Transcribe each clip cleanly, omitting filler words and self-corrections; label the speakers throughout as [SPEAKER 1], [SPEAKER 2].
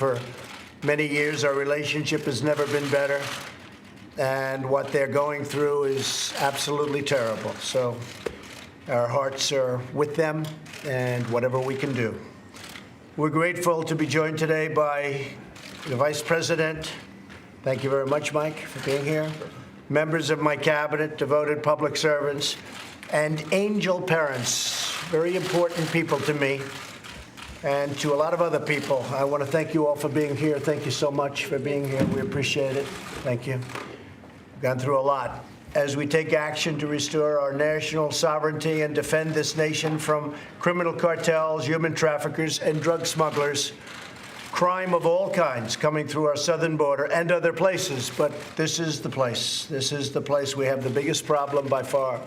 [SPEAKER 1] for many years. Our relationship has never been better, and what they're going through is absolutely terrible. So our hearts are with them and whatever we can do. We're grateful to be joined today by the Vice President. Thank you very much, Mike, for being here. Members of my cabinet, devoted public servants, and angel parents, very important people to me and to a lot of other people. I want to thank you all for being here. Thank you so much for being here. We appreciate it. Thank you. We've gone through a lot. As we take action to restore our national sovereignty and defend this nation from criminal cartels, human traffickers, and drug smugglers, crime of all kinds coming through our southern border and other places, but this is the place. This is the place we have the biggest problem by far.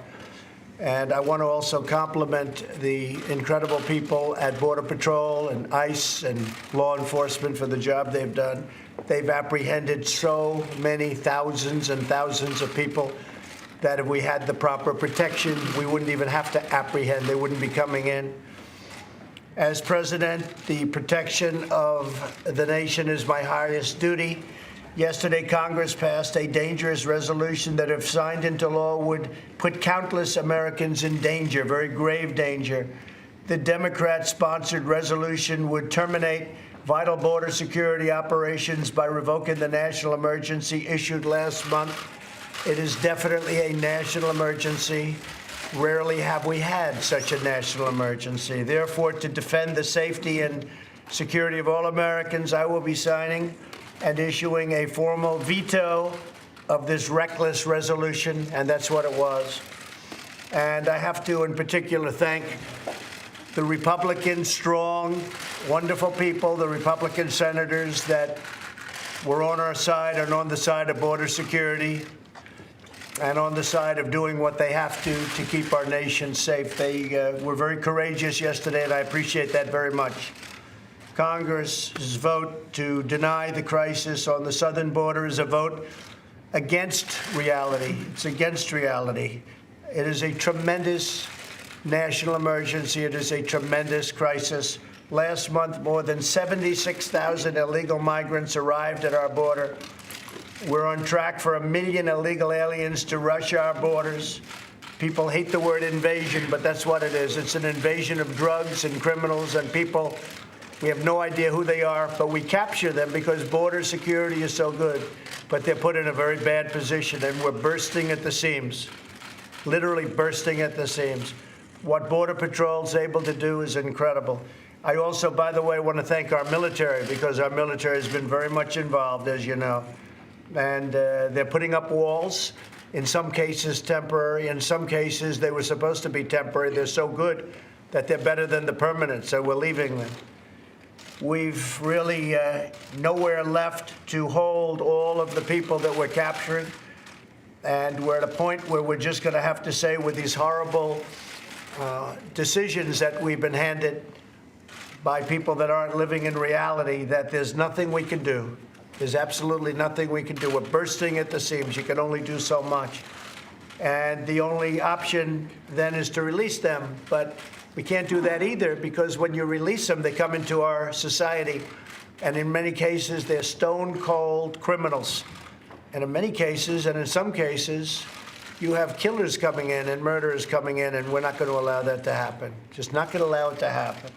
[SPEAKER 1] And I want to also compliment the incredible people at Border Patrol and ICE and law enforcement for the job they've done. They've apprehended so many thousands and thousands of people that if we had the proper protection, we wouldn't even have to apprehend. They wouldn't be coming in. As president, the protection of the nation is my highest duty. Yesterday, Congress passed a dangerous resolution that, if signed into law, would put countless Americans in danger, very grave danger. The Democrat-sponsored resolution would terminate vital border security operations by revoking the national emergency issued last month. It is definitely a national emergency. Rarely have we had such a national emergency. Therefore, to defend the safety and security of all Americans, I will be signing and issuing a formal veto of this reckless resolution, and that's what it was. And I have to, in particular, thank the Republican, strong, wonderful people, the Republican senators that were on our side and on the side of border security and on the side of doing what they have to keep our nation safe. They were very courageous yesterday, and I appreciate that very much. Congress's vote to deny the crisis on the southern border is a vote against reality. It's against reality. It is a tremendous national emergency. It is a tremendous crisis. Last month, more than 76,000 illegal migrants arrived at our border. We're on track for 1 million illegal aliens to rush our borders. People hate the word invasion, but that's what it is. It's an invasion of drugs and criminals and people. We have no idea who they are, but we capture them because border security is so good. But they're put in a very bad position, and we're bursting at the seams, literally bursting at the seams. What Border Patrol is able to do is incredible. I also, by the way, want to thank our military, because our military has been very much involved, as you know. And they're putting up walls, in some cases temporary. In some cases, they were supposed to be temporary. They're so good that they're better than the permanent, so we're leaving them. We've really nowhere left to hold all of the people that we're capturing. And we're at a point where we're just going to have to say, with these horrible decisions that we've been handed by people that aren't living in reality, that there's nothing we can do. There's absolutely nothing we can do. We're bursting at the seams. You can only do so much. And the only option then is to release them. But we can't do that either, because when you release them, they come into our society. And in many cases, they're stone-cold criminals. And in many cases, and in some cases, you have killers coming in and murderers coming in, and we're not going to allow that to happen. Just not going to allow it to happen.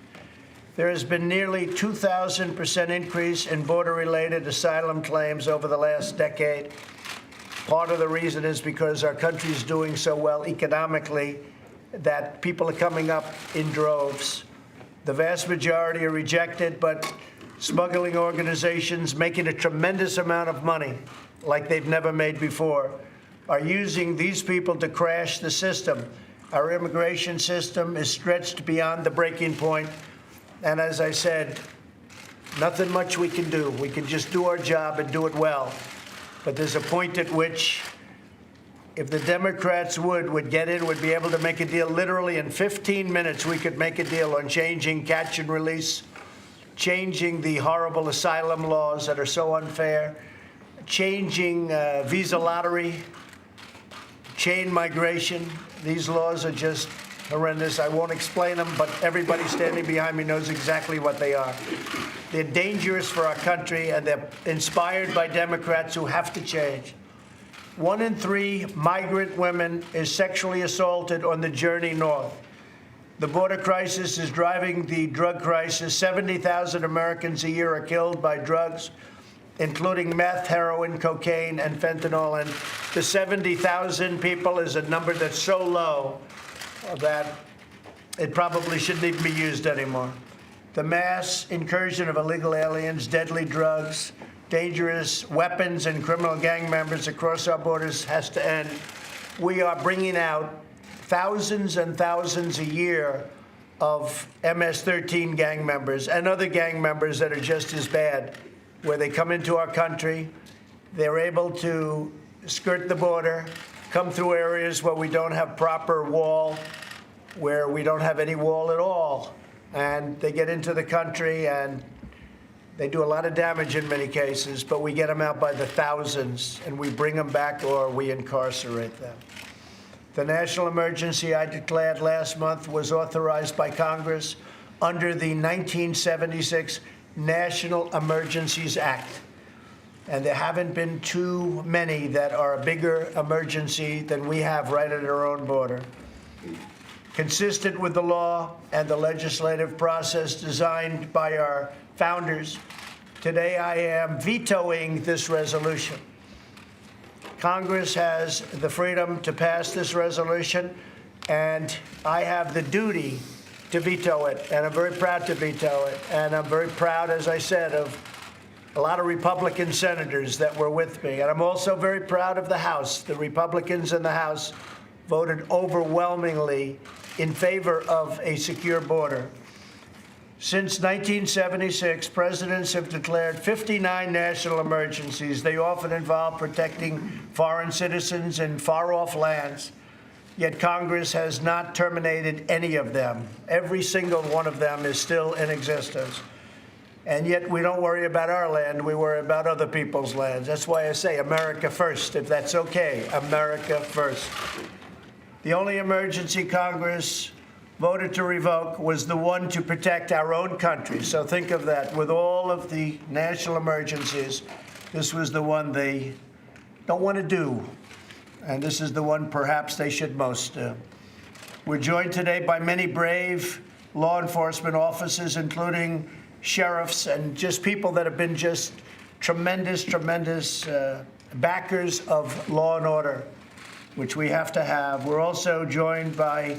[SPEAKER 1] There has been nearly 2,000% increase in border-related asylum claims over the last decade. Part of the reason is because our country is doing so well economically that people are coming up in droves. The vast majority are rejected, but smuggling organizations making a tremendous amount of money, like they've never made before, are using these people to crash the system. Our immigration system is stretched beyond the breaking point. And as I said, nothing much we can do. We can just do our job and do it well. But there's a point at which, if the Democrats would get in, would be able to make a deal. Literally in 15 minutes, we could make a deal on changing catch and release, changing the horrible asylum laws that are so unfair, changing visa lottery, chain migration. These laws are just horrendous. I won't explain them, but everybody standing behind me knows exactly what they are. They're dangerous for our country, and they're inspired by Democrats who have to change. 1 in 3 migrant women is sexually assaulted on the journey north. The border crisis is driving the drug crisis. 70,000 Americans a year are killed by drugs, including meth, heroin, cocaine, and fentanyl. And the 70,000 people is a number that's so low that it probably shouldn't even be used anymore. The mass incursion of illegal aliens, deadly drugs, dangerous weapons, and criminal gang members across our borders has to end. We are bringing out thousands and thousands a year of MS-13 gang members and other gang members that are just as bad, where they come into our country, they're able to skirt the border, come through areas where we don't have proper wall, where we don't have any wall at all, and they get into the country and they do a lot of damage in many cases, but we get them out by the thousands, and we bring them back or we incarcerate them. The national emergency I declared last month was authorized by Congress under the 1976 National Emergencies Act. And there haven't been too many that are a bigger emergency than we have right at our own border. Consistent with the law and the legislative process designed by our founders, today I am vetoing this resolution. Congress has the freedom to pass this resolution, and I have the duty to veto it, and I'm very proud to veto it. And I'm very proud, as I said, of a lot of Republican senators that were with me. And I'm also very proud of the House. The Republicans in the House voted overwhelmingly in favor of a secure border. Since 1976, presidents have declared 59 national emergencies. They often involve protecting foreign citizens in far-off lands. Yet Congress has not terminated any of them. Every single one of them is still in existence. And yet we don't worry about our land. We worry about other people's lands. That's why I say America first, if that's okay. America first. The only emergency Congress voted to revoke was the one to protect our own country. So think of that. With all of the national emergencies, this was the one they don't want to do. And this is the one perhaps they should most do. We're joined today by many brave law enforcement officers, including sheriffs and just people that have been just tremendous backers of law and order, which we have to have. We're also joined by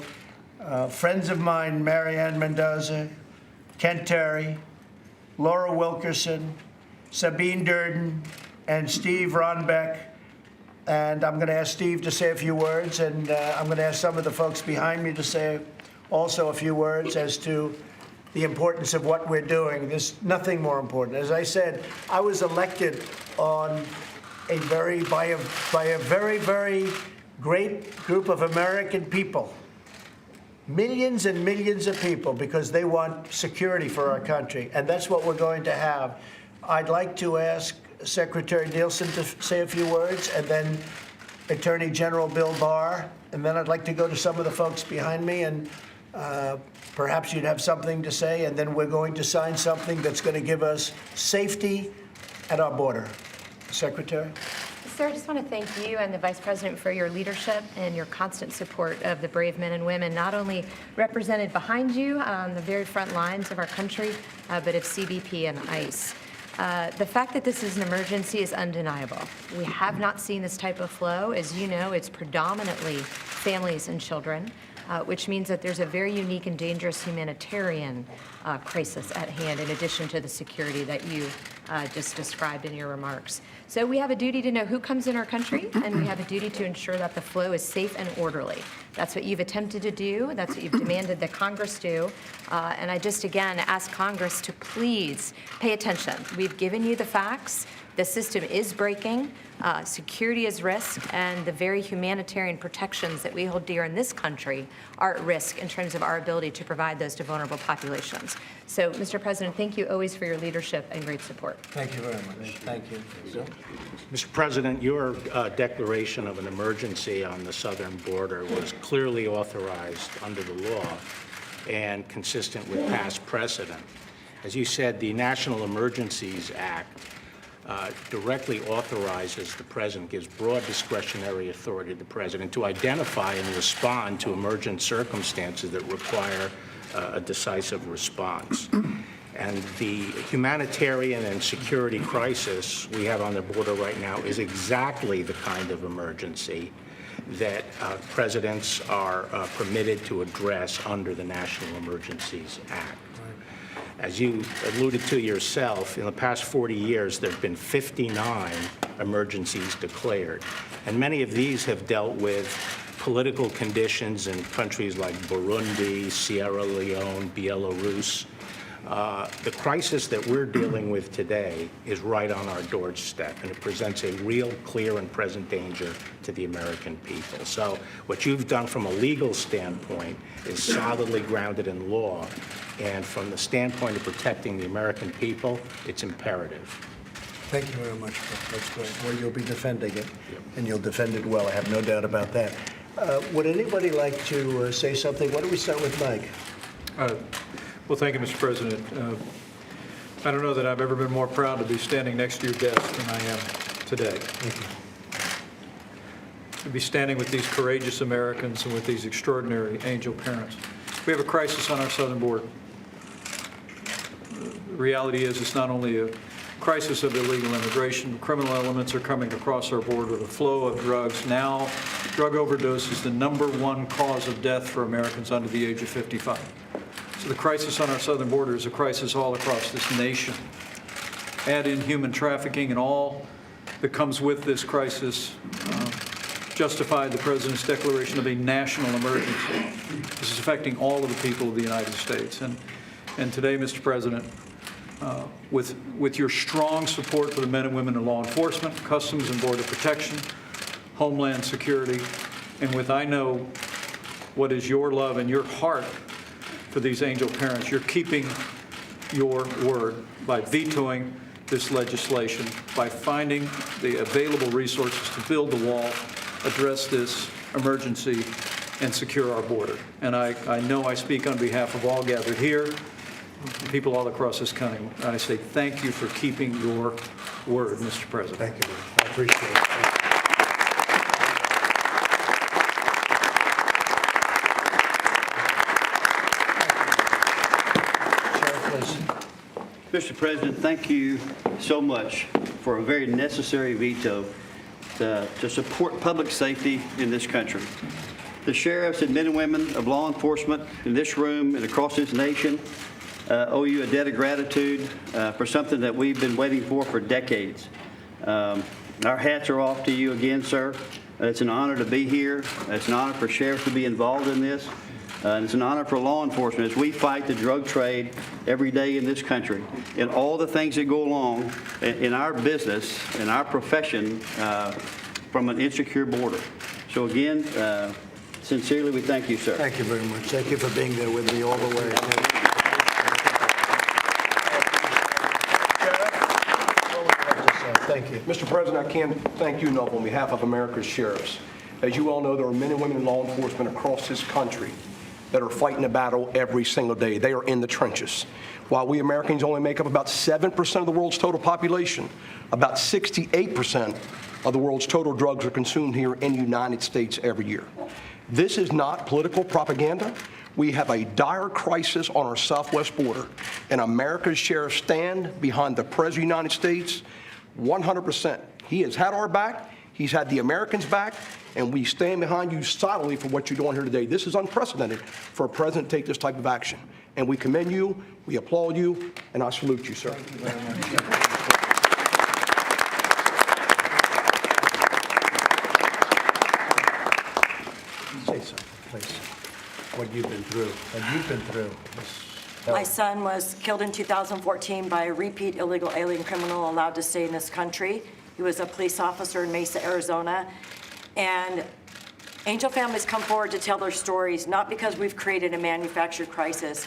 [SPEAKER 1] friends of mine, Marianne Mendoza, Kent Terry, Laura Wilkerson, Sabine Durden, and Steve Ronbeck. And I'm going to ask Steve to say a few words, and I'm going to ask some of the folks behind me to say also a few words as to the importance of what we're doing. There's nothing more important. As I said, I was elected on by a very, very great group of American people. Millions and millions of people, because they want security for our country, and that's what we're going to have. I'd like to ask Secretary Nielsen to say a few words, and then Attorney General Bill Barr, and then I'd like to go to some of the folks behind me, and perhaps you'd have something to say, and then we're going to sign something that's going to give us safety at our border. Secretary?
[SPEAKER 2] Sir, I just want to thank you and the Vice President for your leadership and your constant support of the brave men and women, not only represented behind you on the very front lines of our country, but of CBP and ICE. The fact that this is an emergency is undeniable. We have not seen this type of flow. As you know, it's predominantly families and children, which means that there's a very unique and dangerous humanitarian crisis at hand, in addition to the security that you just described in your remarks. So we have a duty to know who comes in our country, and we have a duty to ensure that the flow is safe and orderly. That's what you've attempted to do. That's what you've demanded that Congress do. And I just, again, ask Congress to please pay attention. We've given you the facts. The system is breaking. Security is risk, and the very humanitarian protections that we hold dear in this country are at risk in terms of our ability to provide those to vulnerable populations. So, Mr. President, thank you always for your leadership and great support.
[SPEAKER 1] Thank you very much. Thank you. So,
[SPEAKER 3] Mr. President, your declaration of an emergency on the southern border was clearly authorized under the law and consistent with past precedent. As you said, the National Emergencies Act directly authorizes the president, gives broad discretionary authority to the president to identify and respond to emergent circumstances that require a decisive response. And the humanitarian and security crisis we have on the border right now is exactly the kind of emergency that presidents are permitted to address under the National Emergencies Act. As you alluded to yourself, in the past 40 years, there have been 59 emergencies declared. And many of these have dealt with political conditions in countries like Burundi, Sierra Leone, Belarus. The crisis that we're dealing with today is right on our doorstep, and it presents a real, clear, and present danger to the American people. So what you've done from a legal standpoint is solidly grounded in law, and from the standpoint of protecting the American people, it's imperative.
[SPEAKER 1] Thank you very much, Bill. That's great. Well, you'll be defending it, and you'll defend it well. I have no doubt about that. Would anybody like to say something? Why don't we start with Mike?
[SPEAKER 4] Well, thank you, Mr. President. I don't know that I've ever been more proud to be standing next to your desk than I am today.
[SPEAKER 1] Thank you.
[SPEAKER 4] To be standing with these courageous Americans and with these extraordinary angel parents. We have a crisis on our southern border. The reality is it's not only a crisis of illegal immigration, criminal elements are coming across our border, the flow of drugs. Now, drug overdose is the #1 cause of death for Americans under the age of 55. So the crisis on our southern border is a crisis all across this nation. Add in human trafficking and all that comes with this crisis, justified the President's declaration of a national emergency. This is affecting all of the people of the United States. And today, Mr. President, with your strong support for the men and women in law enforcement, Customs and Border Protection, Homeland Security, and with I know what is your love and your heart for these angel parents, you're keeping your word by vetoing this legislation, by finding the available resources to build the wall, address this emergency, and secure our border. And I know I speak on behalf of all gathered here, people all across this country. I say thank you for keeping your word, Mr. President.
[SPEAKER 1] Thank you. I appreciate it.
[SPEAKER 5] Mr. President, thank you so much for a very necessary veto to support public safety in this country. The sheriffs and men and women of law enforcement in this room and across this nation owe you a debt of gratitude for something that we've been waiting for decades. Our hats are off to you again, sir. It's an honor to be here. It's an honor for sheriffs to be involved in this. And it's an honor for law enforcement as we fight the drug trade every day in this country and all the things that go along in our business and our profession from an insecure border. So again, sincerely, we thank you, sir.
[SPEAKER 1] Thank you very much. Thank you for being there with me all the way. Thank you.
[SPEAKER 6] Mr. President, I can't thank you enough on behalf of America's sheriffs. As you all know, there are men and women in law enforcement across this country that are fighting a battle every single day. They are in the trenches. While we Americans only make up about 7% of the world's total population, about 68% of the world's total drugs are consumed here in the United States every year. This is not political propaganda. We have a dire crisis on our southwest border, and America's sheriffs stand behind the President of the United States 100%. He has had our back. He's had the Americans' back, and we stand behind you solidly for what you're doing here today. This is unprecedented for a president to take this type of action, and we commend you, we applaud you, and I salute you, sir.
[SPEAKER 1] Thank you very much. Say something, please. What you've been through. What you've been through.
[SPEAKER 7] My son was killed in 2014 by a repeat illegal alien criminal allowed to stay in this country. He was a police officer in Mesa, Arizona. And angel families come forward to tell their stories, not because we've created a manufactured crisis,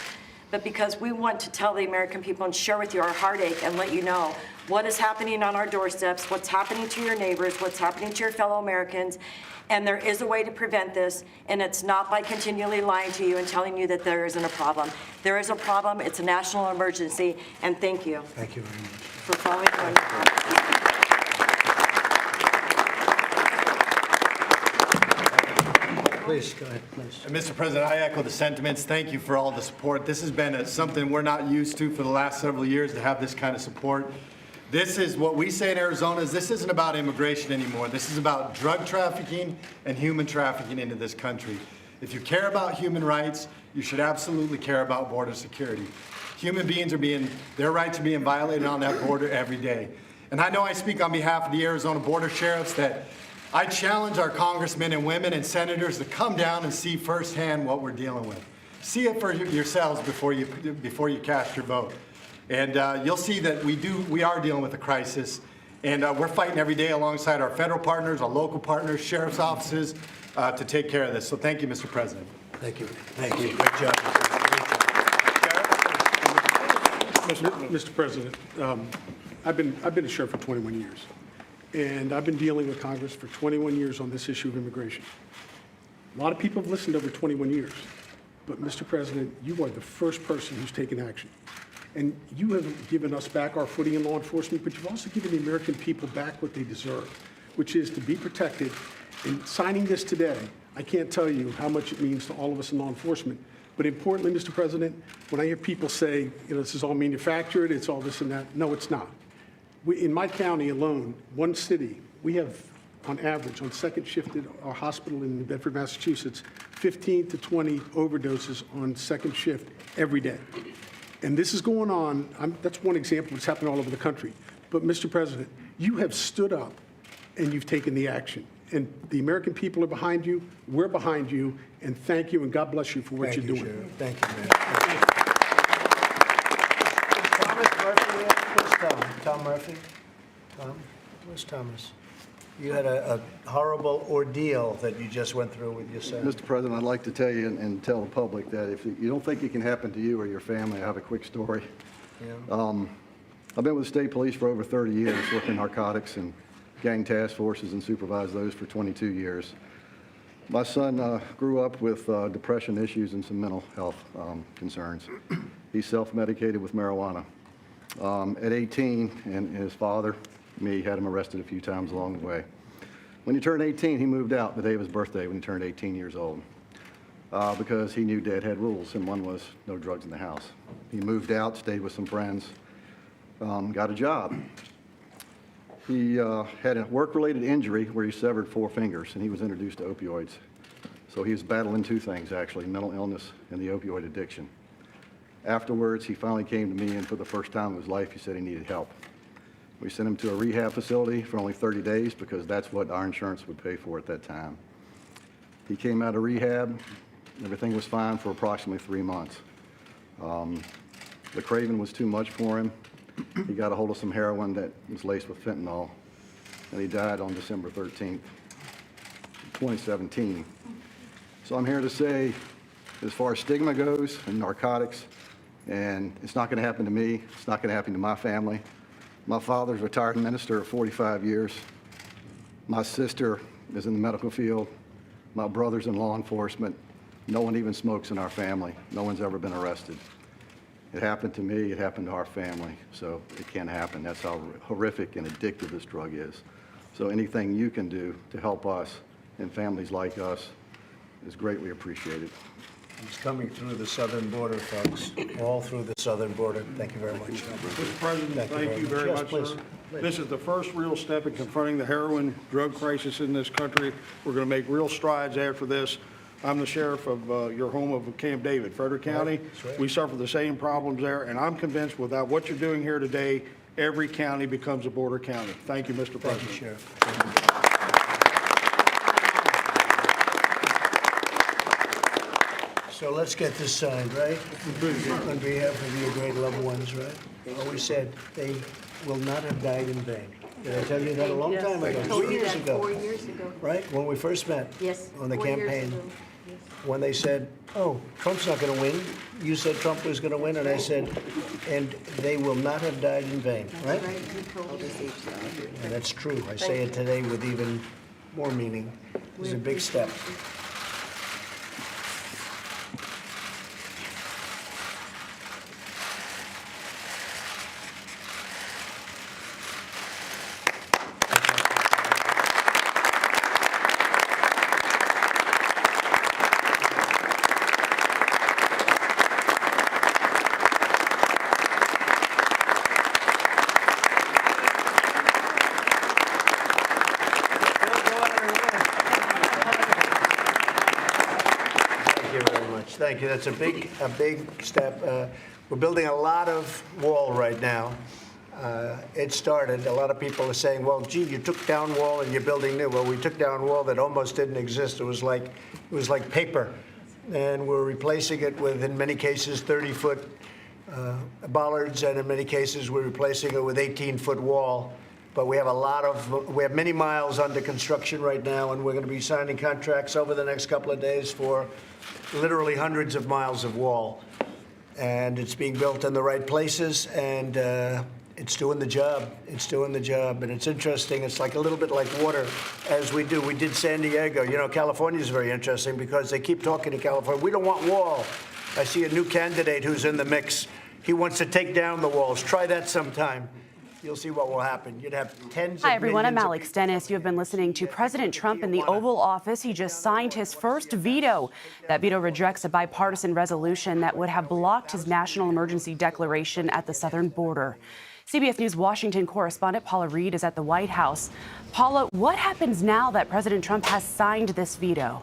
[SPEAKER 7] but because we want to tell the American people and share with you our heartache and let you know what is happening on our doorsteps, what's happening to your neighbors, what's happening to your fellow Americans. And there is a way to prevent this, and it's not by continually lying to you and telling you that there isn't a problem. There is a problem. It's a national emergency, and thank you.
[SPEAKER 1] Thank you very much.
[SPEAKER 7] For following through.
[SPEAKER 1] Please, go ahead, please.
[SPEAKER 8] Mr. President, I echo the sentiments. Thank you for all the support. This has been something we're not used to for the last several years, to have this kind of support. This is what we say in Arizona is this isn't about immigration anymore. This is about drug trafficking and human trafficking into this country. If you care about human rights, you should absolutely care about border security. Human beings their rights are being violated on that border every day. And I know I speak on behalf of the Arizona Border Sheriffs that I challenge our congressmen and women and senators to come down and see firsthand what we're dealing with. See it for yourselves before you cast your vote. And you'll see that we are dealing with a crisis, and we're fighting every day alongside our federal partners, our local partners, sheriff's offices to take care of this. So thank you, Mr. President.
[SPEAKER 1] Thank you. Thank you. Great job.
[SPEAKER 9] Mr. President, I've been a sheriff for 21 years, and I've been dealing with Congress for 21 years on this issue of immigration. A lot of people have listened over 21 years, but Mr. President, you are the first person who's taken action. And you have given us back our footing in law enforcement, but you've also given the American people back what they deserve, which is to be protected. And signing this today, I can't tell you how much it means to all of us in law enforcement. But importantly, Mr. President, when I hear people say, this is all manufactured, it's all this and that, no, it's not. In my county alone, one city, we have, on average, on second shift at our hospital in New Bedford, Massachusetts, 15 to 20 overdoses on second shift every day. And this is going on, that's one example. It's happening all over the country. But, Mr. President, you have stood up and you've taken the action. And the American people are behind you, we're behind you, and thank you and God bless you for what you're doing.
[SPEAKER 1] Sheriff. Thank you, man. Thomas Murphy, where's Tom Murphy? Tom, where's Thomas? You had a horrible ordeal that you just went through with your son.
[SPEAKER 10] Mr. President, I'd like to tell you and tell the public that if you don't think it can happen to you or your family, I have a quick story.
[SPEAKER 1] Yeah.
[SPEAKER 10] I've been with the state police for over 30 years, working narcotics and gang task forces and supervised those for 22 years. My son grew up with depression issues and some mental health concerns. He's self-medicated with marijuana. At 18, and his father, me, had him arrested a few times along the way. When he turned 18, he moved out the day of his birthday when he turned 18 years old because he knew Dad had rules, and one was no drugs in the house. He moved out, stayed with some friends, got a job. He had a work-related injury where he severed 4 fingers, and he was introduced to opioids. So he was battling 2 things, actually, mental illness and the opioid addiction. Afterwards, he finally came to me, and for the first time in his life, he said he needed help. We sent him to a rehab facility for only 30 days because that's what our insurance would pay for at that time. He came out of rehab. Everything was fine for approximately 3 months. The craving was too much for him. He got a hold of some heroin that was laced with fentanyl, and he died on December 13th, 2017. So I'm here to say, as far as stigma goes and narcotics, and it's not going to happen to me, it's not going to happen to my family. My father's a retired minister of 45 years. My sister is in the medical field. My brother's in law enforcement. No one even smokes in our family. No one's ever been arrested. It happened to me, it happened to our family, so it can't happen. That's how horrific and addictive this drug is. So anything you can do to help us and families like us is greatly appreciated.
[SPEAKER 1] He's coming through the southern border, folks, all through the southern border. Thank you very much.
[SPEAKER 11] Mr. President, thank you very
[SPEAKER 1] Yes,
[SPEAKER 11] much,
[SPEAKER 1] please.
[SPEAKER 11] sir. This is the first real step in confronting the heroin drug crisis in this country. We're going to make real strides after this. I'm the sheriff of your home of Camp David, Frederick County.
[SPEAKER 1] That's right.
[SPEAKER 11] We suffer the same problems there, and I'm convinced without what you're doing here today, every county becomes a border county. Thank you, Mr. President.
[SPEAKER 1] Thank you, Sheriff. So let's get this signed, right? On behalf of your great loved ones, right? Always said they will not have died in vain. Did I tell you that a long time ago? 4 years ago.
[SPEAKER 12] 4 years ago.
[SPEAKER 1] Right, when we first met.
[SPEAKER 12] Yes.
[SPEAKER 1] On the
[SPEAKER 12] 4 years
[SPEAKER 1] campaign.
[SPEAKER 12] ago. Yes.
[SPEAKER 1] when they said, oh, Trump's not going to win. You said Trump was going to win, and I said, and they will not have died in vain, right? And that's true. I say it today with even more meaning. It was a big step. Thank you. That's a big step. We're building a lot of wall right now. It started. A lot of people are saying, "Well, gee, you took down wall and you're building new." Well, we took down wall that almost didn't exist. It was like paper, and we're replacing it with, in many cases, 30-foot bollards, and in many cases, we're replacing it with 18-foot wall. But we have many miles under construction right now, and we're going to be signing contracts over the next couple of days for literally hundreds of miles of wall. And it's being built in the right places, and it's doing the job. It's doing the job. And it's interesting. It's like a little bit like water, as we do. We did San Diego. You know, California is very interesting because they keep talking to California. We don't want wall. I see a new candidate who's in the mix. He wants to take down the walls. Try that sometime. You'll see what will happen. You'd have tens of
[SPEAKER 12] Hi, everyone. I'm
[SPEAKER 1] millions of
[SPEAKER 12] Alex Dennis. You have been listening to President Trump in the Oval Office. He just signed his first veto. That veto rejects a bipartisan resolution that would have blocked his national emergency declaration at the southern border. CBS News Washington correspondent Paula Reed is at the White House. Paula, what happens now that President Trump has signed this veto?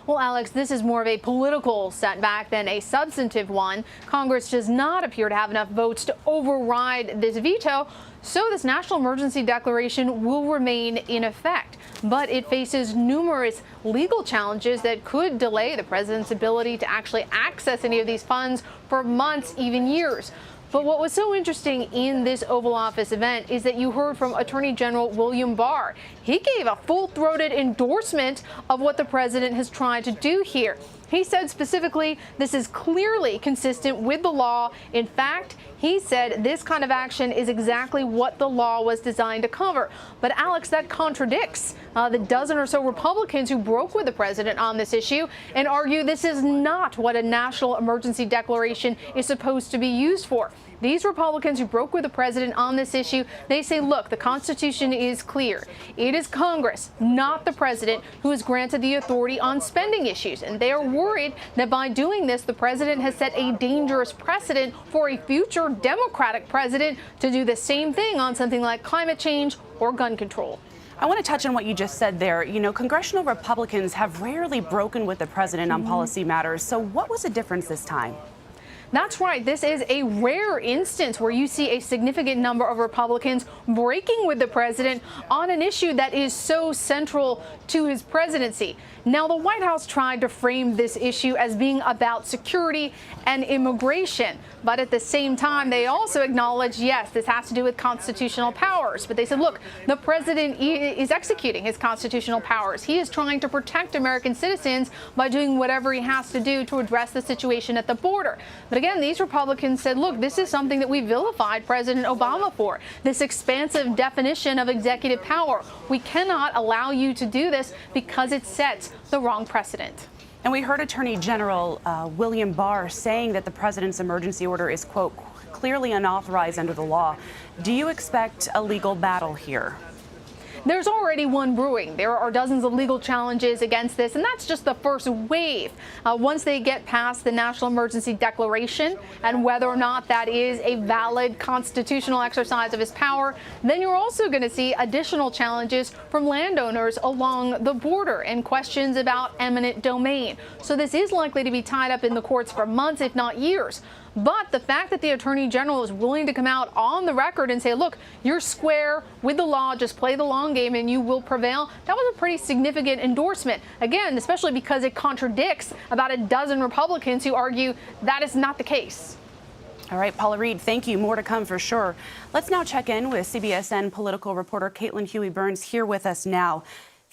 [SPEAKER 13] Well, Alex, this is more of a political setback than a substantive one. Congress does not appear to have enough votes to override this veto, so this national emergency declaration will remain in effect. But it faces numerous legal challenges that could delay the president's ability to actually access any of these funds for months, even years. But what was so interesting in this Oval Office event is that you heard from Attorney General William Barr. He gave a full-throated endorsement of what the president has tried to do here. He said specifically, this is clearly consistent with the law. In fact, he said this kind of action is exactly what the law was designed to cover. But Alex, that contradicts the dozen or so Republicans who broke with the president on this issue and argue this is not what a national emergency declaration is supposed to be used for. These Republicans who broke with the president on this issue, they say, look, the Constitution is clear. It is Congress, not the president, who is granted the authority on spending issues. And they are worried that by doing this, the president has set a dangerous precedent for a future Democratic president to do the same thing on something like climate change or gun control.
[SPEAKER 12] I want to touch on what you just said there. You know, congressional Republicans have rarely broken with the president on policy matters. So what was the difference this time?
[SPEAKER 13] That's right. This is a rare instance where you see a significant number of Republicans breaking with the president on an issue that is so central to his presidency. Now, the White House tried to frame this issue as being about security and immigration. But at the same time, they also acknowledged, yes, this has to do with constitutional powers. But they said, look, the president is executing his constitutional powers. He is trying to protect American citizens by doing whatever he has to do to address the situation at the border. But again, these Republicans said, look, this is something that we vilified President Obama for, this expansive definition of executive power. We cannot allow you to do this because it sets the wrong precedent.
[SPEAKER 12] And we heard Attorney General William Barr saying that the president's emergency order is, quote, clearly unauthorized under the law. Do you expect a legal battle here?
[SPEAKER 13] There's already one brewing. There are dozens of legal challenges against this, and that's just the first wave. Once they get past the national emergency declaration and whether or not that is a valid constitutional exercise of his power, then you're also going to see additional challenges from landowners along the border and questions about eminent domain. So this is likely to be tied up in the courts for months, if not years. But the fact that the Attorney General is willing to come out on the record and say, look, you're square with the law, just play the long game and you will prevail, that was a pretty significant endorsement. Again, especially because it contradicts about a dozen Republicans who argue that is not the case.
[SPEAKER 12] All right, Paula Reed, thank you. More to come for sure. Let's now check in with CBSN political reporter Caitlin Huey-Burns here with us now.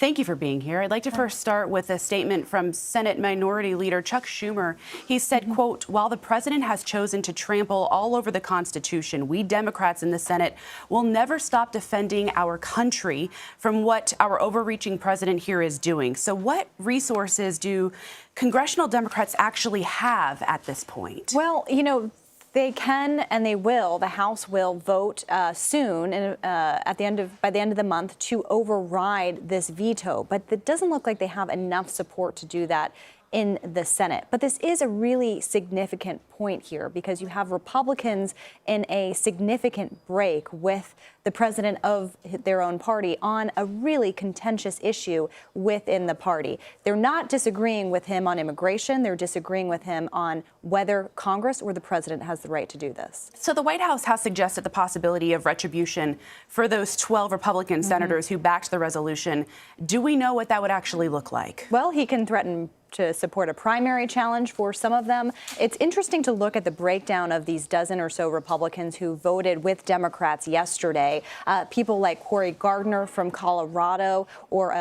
[SPEAKER 12] Thank you for being here. I'd like to first start with a statement from Senate Minority Leader Chuck Schumer. He said, quote, "While the president has chosen to trample all over the Constitution, we Democrats in the Senate will never stop defending our country from what our overreaching president here is doing." So what resources do congressional Democrats actually have at this point?
[SPEAKER 14] Well, you know, they can and they will. The House will vote soon, by the end of the month, to override this veto. But it doesn't look like they have enough support to do that in the Senate. But this is a really significant point here because you have Republicans in a significant break with the president of their own party on a really contentious issue within the party. They're not disagreeing with him on immigration. They're disagreeing with him on whether Congress or the president has the right to do this.
[SPEAKER 12] So the White House has suggested the possibility of retribution for those 12 Republican senators who backed the resolution. Do we know what that would actually look like?
[SPEAKER 14] Well, he can threaten to support a primary challenge for some of them. It's interesting to look at the breakdown of these dozen or so Republicans who voted with Democrats yesterday. People like Cory Gardner from Colorado or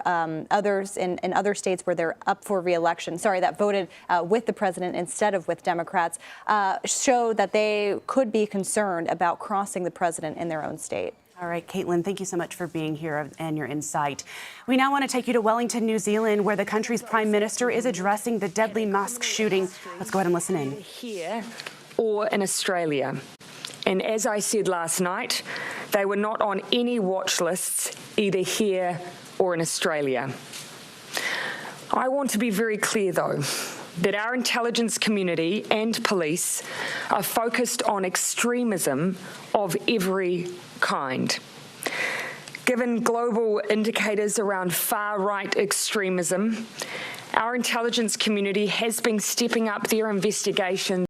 [SPEAKER 14] others in other states where they're up for re-election, that voted with the president instead of with Democrats, show that they could be concerned about crossing the president in their own state.
[SPEAKER 12] All right, Caitlin, thank you so much for being here and your insight. We now want to take you to Wellington, New Zealand, where the country's prime minister is addressing the deadly mosque shooting. Let's go ahead and listen in.
[SPEAKER 15] Here or in Australia. And as I said last night, they were not on any watch lists, either here or in Australia. I want to be very clear, though, that our intelligence community and police are focused on extremism of every kind. Given global indicators around far-right extremism, our intelligence community has been stepping up their investigations